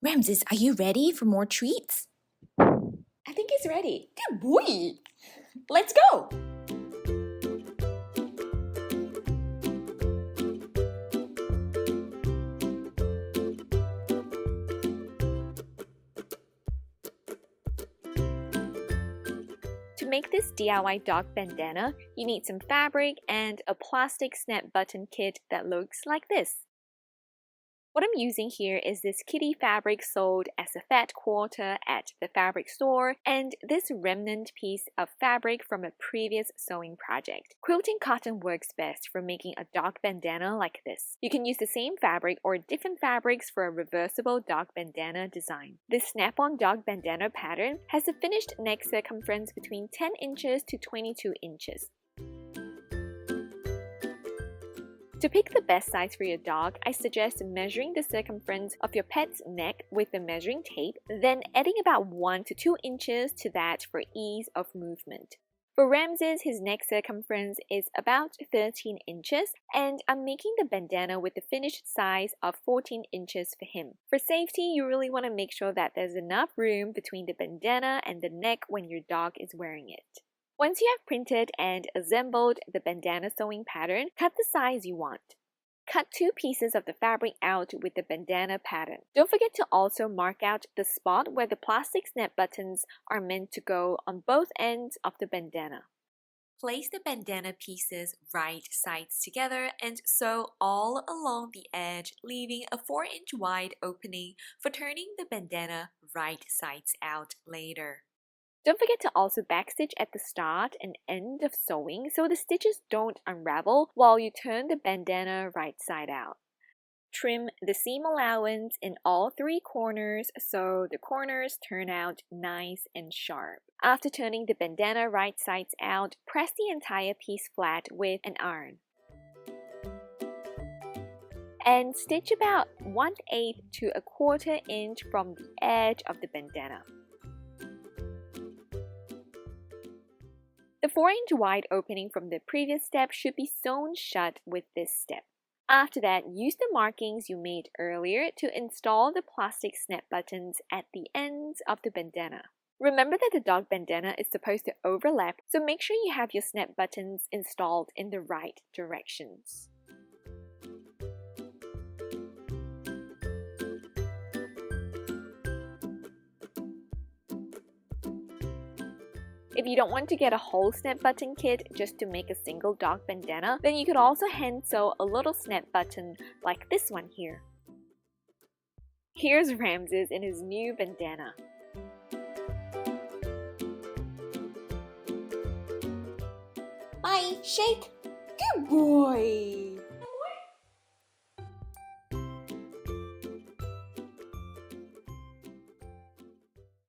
Ramses, are you ready for more treats? I think he's ready. Good boy! Let's go! To make this DIY dog bandana, you need some fabric and a plastic snap button kit that looks like this. What I'm using here is this kitty fabric sold as a fat quarter at the fabric store and this remnant piece of fabric from a previous sewing project. Quilting cotton works best for making a dog bandana like this. You can use the same fabric or different fabrics for a reversible dog bandana design. This snap-on dog bandana pattern has a finished neck circumference between 10 inches to 22 inches. To pick the best size for your dog, I suggest measuring the circumference of your pet's neck with the measuring tape, then adding about 1 to 2 inches to that for ease of movement. For Ramses, his neck circumference is about 13 inches, and I'm making the bandana with the finished size of 14 inches for him. For safety, you really want to make sure that there's enough room between the bandana and the neck when your dog is wearing it. Once you have printed and assembled the bandana sewing pattern, cut the size you want. Cut 2 pieces of the fabric out with the bandana pattern. Don't forget to also mark out the spot where the plastic snap buttons are meant to go on both ends of the bandana. Place the bandana pieces right sides together and sew all along the edge, leaving a 4-inch wide opening for turning the bandana right sides out later. Don't forget to also backstitch at the start and end of sewing so the stitches don't unravel while you turn the bandana right side out. Trim the seam allowance in all 3 corners so the corners turn out nice and sharp. After turning the bandana right sides out, press the entire piece flat with an iron. And stitch about 1/8 to 1/4 inch from the edge of the bandana. The 4-inch wide opening from the previous step should be sewn shut with this step. After that, use the markings you made earlier to install the plastic snap buttons at the ends of the bandana. Remember that the dog bandana is supposed to overlap, so make sure you have your snap buttons installed in the right directions. If you don't want to get a whole snap button kit just to make a single dog bandana, then you could also hand sew a little snap button like this one here. Here's Ramses in his new bandana. Bye, shake! Good boy!